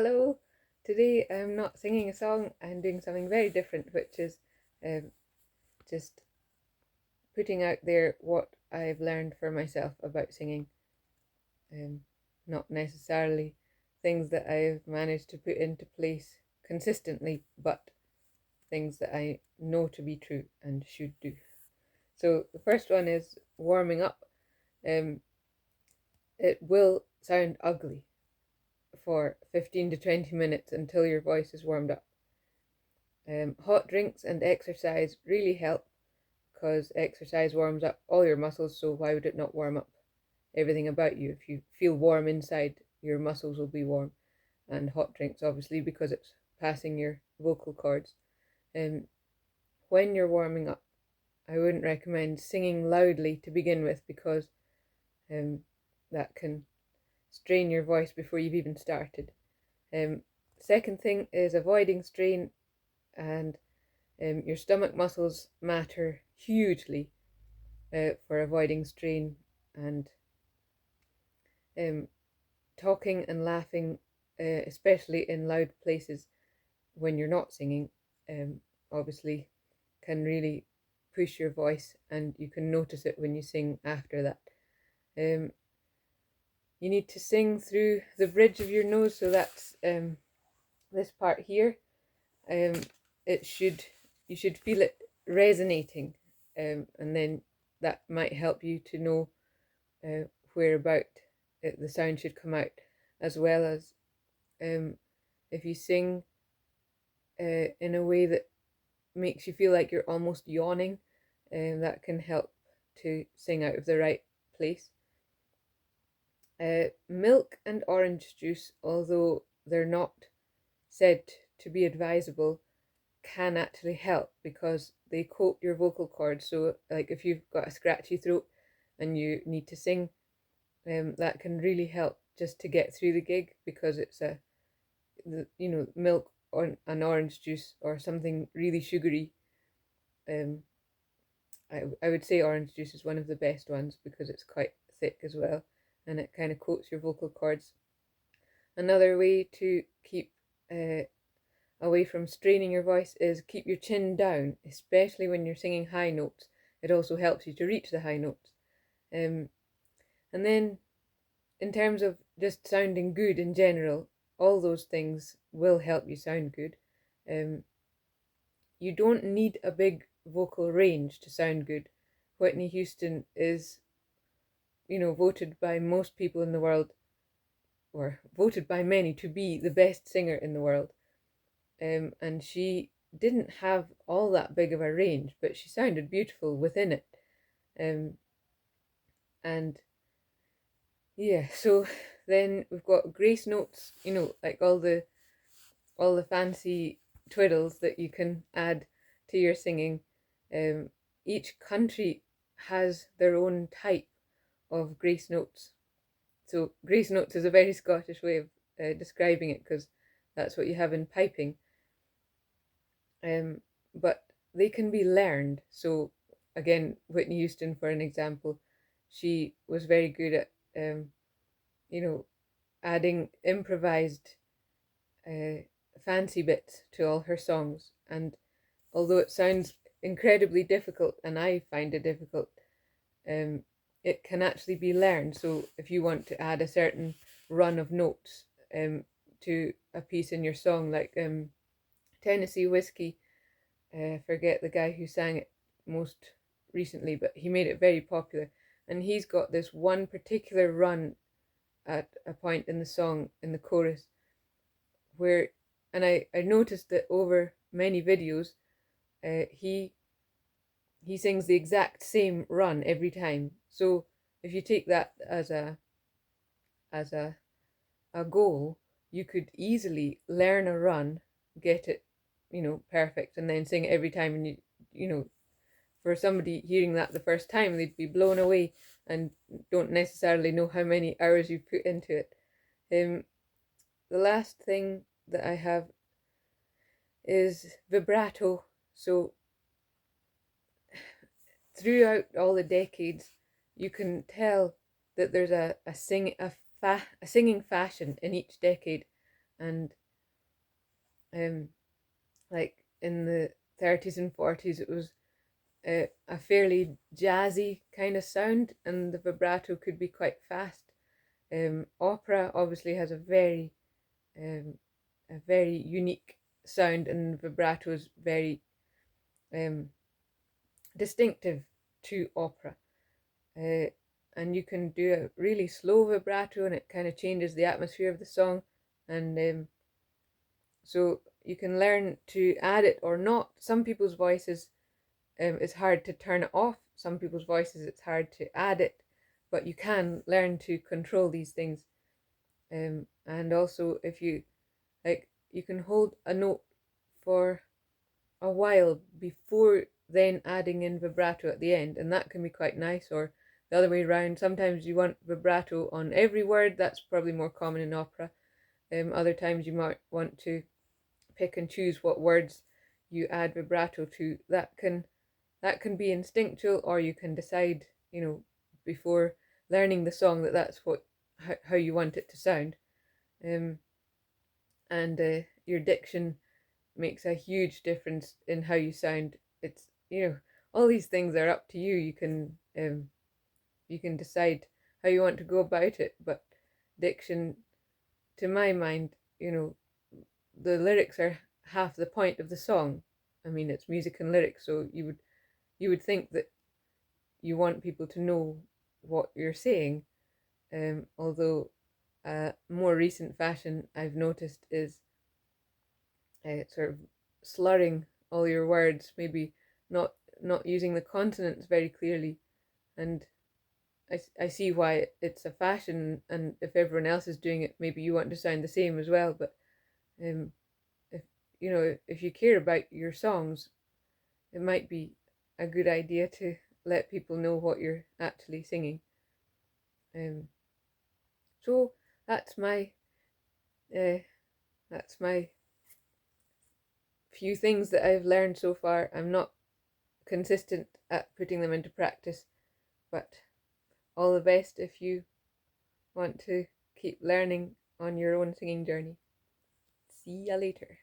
Hello, today I'm not singing a song, I'm doing something very different, which is um, just putting out there what I've learned for myself about singing. Um, Not necessarily things that I've managed to put into place consistently, but things that I know to be true and should do. So the first one is warming up. Um, it will sound ugly for 15 to 20 minutes until your voice is warmed up. Hot drinks and exercise really help because exercise warms up all your muscles, so why would it not warm up everything about you? If you feel warm inside, your muscles will be warm. And hot drinks, obviously, because it's passing your vocal cords. Um, when you're warming up, I wouldn't recommend singing loudly to begin with because um, that can strain your voice before you've even started. Um, Second thing is avoiding strain, and your stomach muscles matter hugely for avoiding strain, and um, talking and laughing, especially in loud places when you're not singing, um, obviously can really push your voice, and you can notice it when you sing after that. Um, you need to sing through the bridge of your nose, so that's this part here. Um, it should You should feel it resonating, and then that might help you to know where about the sound should come out, as well as um, if you sing in a way that makes you feel like you're almost yawning, that can help to sing out of the right place. Milk and orange juice, although they're not said to be advisable, can actually help because they coat your vocal cords. So, like if you've got a scratchy throat and you need to sing, that can really help just to get through the gig because it's milk or an orange juice or something really sugary. Um, I would say orange juice is one of the best ones because it's quite thick as well, and it kind of coats your vocal cords. Another way to keep uh, away from straining your voice is keep your chin down, especially when you're singing high notes. It also helps you to reach the high notes. Um, and then, in terms of just sounding good in general, all those things will help you sound good. Um, you don't need a big vocal range to sound good. Whitney Houston is, voted by most people in the world, or voted by many to be the best singer in the world. And she didn't have all that big of a range, but she sounded beautiful within it. Um, and yeah, so then we've got grace notes, like all the fancy twiddles that you can add to your singing. Um, each country has their own type of grace notes. So grace notes is a very Scottish way of describing it because that's what you have in piping. But they can be learned. So again, Whitney Houston, for an example, she was very good at you know adding improvised uh, fancy bits to all her songs. And although it sounds incredibly difficult, and I find it difficult, um, it can actually be learned. So if you want to add a certain run of notes to a piece in your song, like Tennessee Whiskey, forget the guy who sang it most recently, but he made it very popular. And he's got this one particular run at a point in the song, in the chorus, where, and I noticed that over many videos, he sings the exact same run every time. So if you take that as a goal, you could easily learn a run, get it, perfect, and then sing it every time. And for somebody hearing that the first time, they'd be blown away and don't necessarily know how many hours you put into it. The last thing that I have is vibrato. So throughout all the decades, you can tell that there's a singing fashion in each decade, and like in the 30s and 40s, it was a fairly jazzy kind of sound, and the vibrato could be quite fast. Opera obviously has um, a very unique sound, and vibrato is very um, distinctive to opera. Uh, and you can do a really slow vibrato, and it kind of changes the atmosphere of the song. And so you can learn to add it or not. Some people's voices, it's hard to turn it off. Some people's voices, it's hard to add it. But you can learn to control these things. And also, if you like, you can hold a note for a while before then adding in vibrato at the end, and that can be quite nice. Or the other way around, sometimes you want vibrato on every word. That's probably more common in opera. Other times you might want to pick and choose what words you add vibrato to. That can be instinctual, or you can decide, before learning the song, that that's how you want it to sound. And your diction makes a huge difference in how you sound. It's, all these things are up to you. You can decide how you want to go about it, but diction, to my mind, the lyrics are half the point of the song. I mean, it's music and lyrics, so you would think that you want people to know what you're saying. Although a more recent fashion I've noticed is sort of slurring all your words, maybe not using the consonants very clearly. And I see why it's a fashion, and if everyone else is doing it, maybe you want to sound the same as well. But um, if if you care about your songs, it might be a good idea to let people know what you're actually singing. Um, so that's my uh, that's my few things that I've learned so far. I'm not consistent at putting them into practice, but all the best if you want to keep learning on your own singing journey. See ya later.